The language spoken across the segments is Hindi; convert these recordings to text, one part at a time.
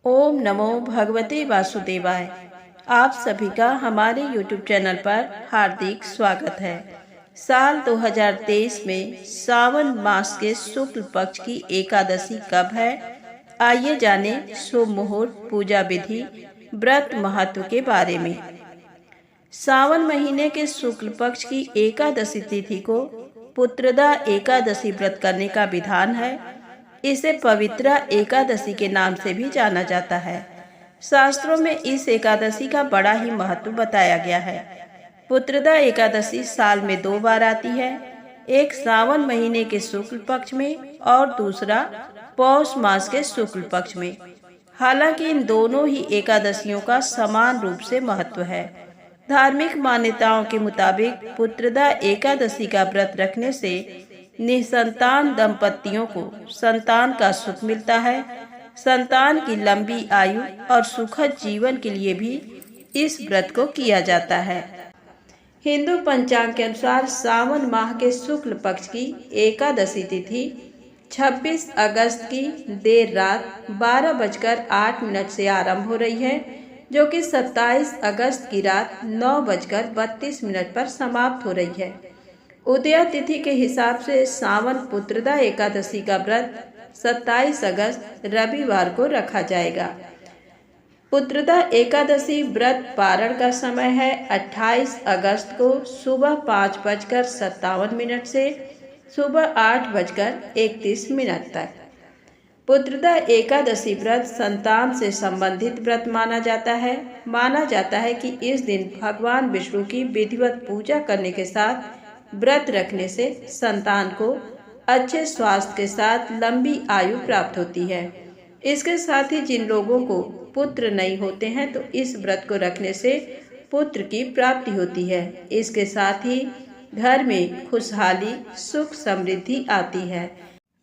ओम नमो भगवते वासुदेवाय। आप सभी का हमारे YouTube चैनल पर हार्दिक स्वागत है। साल 2023 में सावन मास के शुक्ल पक्ष की एकादशी कब है, आइए जाने शुभ मुहूर्त, पूजा विधि, व्रत महत्व के बारे में। सावन महीने के शुक्ल पक्ष की एकादशी तिथि को पुत्रदा एकादशी व्रत करने का विधान है। इसे पवित्रा एकादशी के नाम से भी जाना जाता है। शास्त्रों में इस एकादशी का बड़ा ही महत्व बताया गया है। पुत्रदा एकादशी साल में 2 बार आती है, एक सावन महीने के शुक्ल पक्ष में और दूसरा पौष मास के शुक्ल पक्ष में। हालांकि इन दोनों ही एकादशियों का समान रूप से महत्व है। धार्मिक मान्यताओं के मुताबिक पुत्रदा एकादशी का व्रत रखने से निसंतान दंपतियों को संतान का सुख मिलता है। संतान की लंबी आयु और सुखद जीवन के लिए भी इस व्रत को किया जाता है। हिंदू पंचांग के अनुसार सावन माह के शुक्ल पक्ष की एकादशी तिथि 26 अगस्त की देर रात 12:08 से आरंभ हो रही है, जो कि 27 अगस्त की रात 9:32 पर समाप्त हो रही है। उदया तिथि के हिसाब से सावन पुत्रदा एकादशी का व्रत 27 अगस्त रविवार को रखा जाएगा। पुत्रदा एकादशी व्रत पारण का समय है 28 अगस्त को सुबह 5:57 से सुबह 8:31 तक। पुत्रदा एकादशी व्रत संतान से संबंधित व्रत माना जाता है। माना जाता है कि इस दिन भगवान विष्णु की विधिवत पूजा करने के साथ व्रत रखने से संतान को अच्छे स्वास्थ्य के साथ लंबी आयु प्राप्त होती है। इसके साथ ही जिन लोगों को पुत्र नहीं होते हैं तो इस व्रत को रखने से पुत्र की प्राप्ति होती है। इसके साथ ही घर में खुशहाली, सुख, समृद्धि आती है।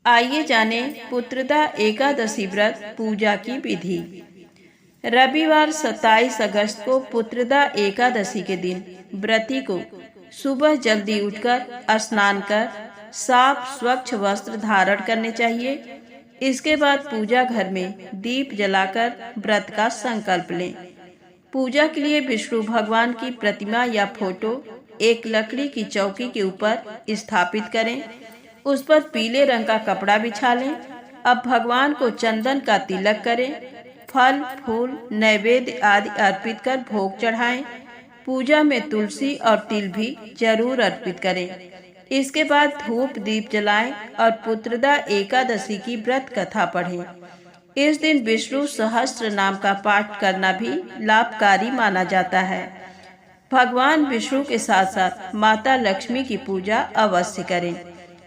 आइए जाने पुत्रदा एकादशी व्रत पूजा की विधि। रविवार 27 अगस्त को पुत्रदा एकादशी के दिन व्रती को सुबह जल्दी उठकर स्नान कर साफ स्वच्छ वस्त्र धारण करने चाहिए। इसके बाद पूजा घर में दीप जलाकर व्रत का संकल्प लें। पूजा के लिए विष्णु भगवान की प्रतिमा या फोटो एक लकड़ी की चौकी के ऊपर स्थापित करें। उस पर पीले रंग का कपड़ा बिछा लें। अब भगवान को चंदन का तिलक करें। फल, फूल, नैवेद्य आदि अर्पित कर भोग चढ़ाएं। पूजा में तुलसी और तिल भी जरूर अर्पित करें। इसके बाद धूप दीप जलाएं और पुत्रदा एकादशी की व्रत कथा पढ़ें। इस दिन विष्णु सहस्त्र नाम का पाठ करना भी लाभकारी माना जाता है। भगवान विष्णु के साथ साथ माता लक्ष्मी की पूजा अवश्य करें।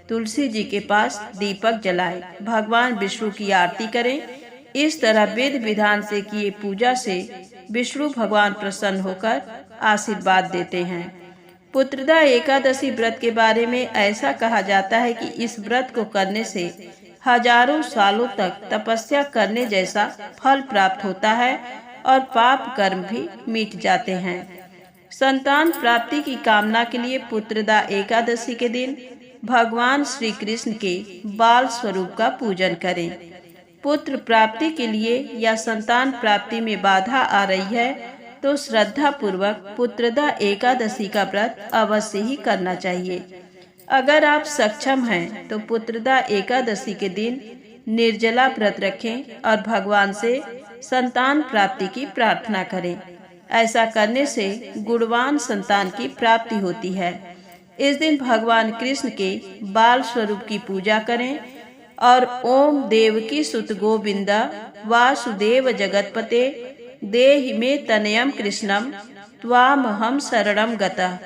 तुलसी जी के पास दीपक जलाएं। भगवान विष्णु की आरती करें। इस तरह विधि विधान से किए पूजा से विष्णु भगवान प्रसन्न होकर आशीर्वाद देते हैं। पुत्रदा एकादशी व्रत के बारे में ऐसा कहा जाता है कि इस व्रत को करने से हजारों सालों तक तपस्या करने जैसा फल प्राप्त होता है और पाप कर्म भी मिट जाते हैं। संतान प्राप्ति की कामना के लिए पुत्रदा एकादशी के दिन भगवान श्री कृष्ण के बाल स्वरूप का पूजन करें। पुत्र प्राप्ति के लिए या संतान प्राप्ति में बाधा आ रही है तो श्रद्धा पूर्वक पुत्रदा एकादशी का व्रत अवश्य ही करना चाहिए। अगर आप सक्षम हैं तो पुत्रदा एकादशी के दिन निर्जला व्रत रखें और भगवान से संतान प्राप्ति की प्रार्थना करें। ऐसा करने से गुणवान संतान की प्राप्ति होती है। इस दिन भगवान कृष्ण के बाल स्वरूप की पूजा करें और ओम देवकी सुत गोविंदा वासुदेव जगतपते देहि मे तनयम कृष्णम त्वामहम शरणम गतः,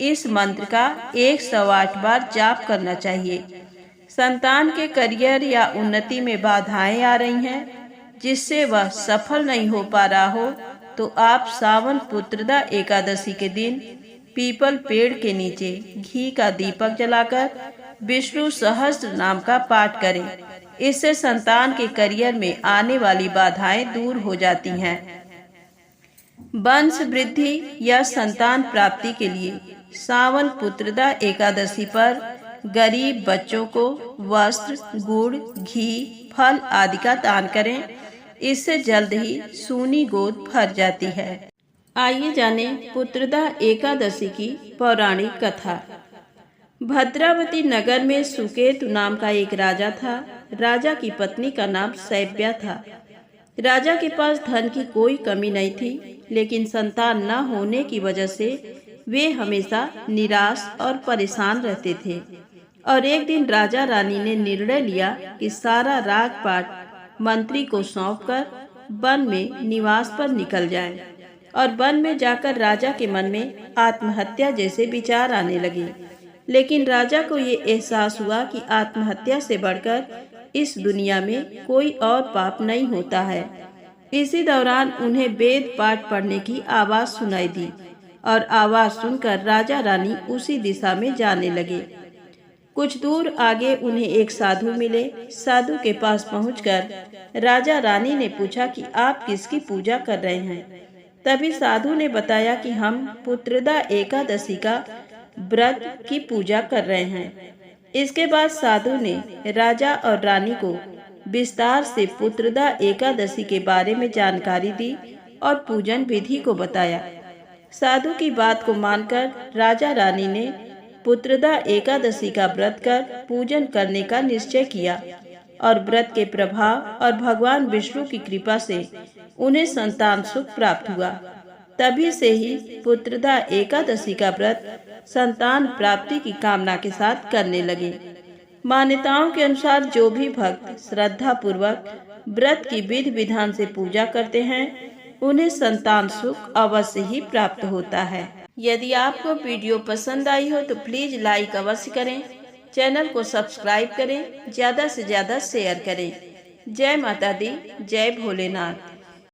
इस मंत्र का 108 बार जाप करना चाहिए। संतान के करियर या उन्नति में बाधाएं आ रही हैं, जिससे वह सफल नहीं हो पा रहा हो, तो आप सावन पुत्रदा एकादशी के दिन पीपल पेड़ के नीचे घी का दीपक जलाकर विष्णु सहस्त्र नाम का पाठ करें। इससे संतान के करियर में आने वाली बाधाएं दूर हो जाती हैं। वंश वृद्धि या संतान प्राप्ति के लिए सावन पुत्रदा एकादशी पर गरीब बच्चों को वस्त्र, गुड़, घी, फल आदि का दान करें। इससे जल्द ही सूनी गोद भर जाती है। आइए जाने पुत्रदा एकादशी की पौराणिक कथा। भद्रावती नगर में सुकेतु नाम का एक राजा था। राजा की पत्नी का नाम सैव्या था। राजा के पास धन की कोई कमी नहीं थी, लेकिन संतान न होने की वजह से वे हमेशा निराश और परेशान रहते थे। और एक दिन राजा रानी ने निर्णय लिया कि सारा राजपाट मंत्री को सौंपकर वन में निवास पर निकल जाएं। और वन में जाकर राजा के मन में आत्महत्या जैसे विचार आने लगे। लेकिन राजा को ये एहसास हुआ कि आत्महत्या से बढ़कर इस दुनिया में कोई और पाप नहीं होता है। इसी दौरान उन्हें वेद पाठ पढ़ने की आवाज सुनाई दी और आवाज सुनकर राजा रानी उसी दिशा में जाने लगे। कुछ दूर आगे उन्हें एक साधु मिले। साधु के पास पहुंचकर राजा रानी ने पूछा कि आप किसकी पूजा कर रहे हैं। तभी साधु ने बताया कि हम पुत्रदा एकादशी का व्रत की पूजा कर रहे हैं। इसके बाद साधु ने राजा और रानी को विस्तार से पुत्रदा एकादशी के बारे में जानकारी दी और पूजन विधि को बताया। साधु की बात को मानकर राजा रानी ने पुत्रदा एकादशी का व्रत कर पूजन करने का निश्चय किया और व्रत के प्रभाव और भगवान विष्णु की कृपा से उन्हें संतान सुख प्राप्त हुआ। तभी से ही पुत्रदा एकादशी का व्रत संतान प्राप्ति की कामना के साथ करने लगे। मान्यताओं के अनुसार जो भी भक्त श्रद्धा पूर्वक व्रत की विधि विधान से पूजा करते हैं, उन्हें संतान सुख अवश्य ही प्राप्त होता है। यदि आपको वीडियो पसंद आई हो तो प्लीज लाइक अवश्य करें, चैनल को सब्सक्राइब करें, ज्यादा से ज्यादा शेयर करें। जय माता दी, जय भोलेनाथ।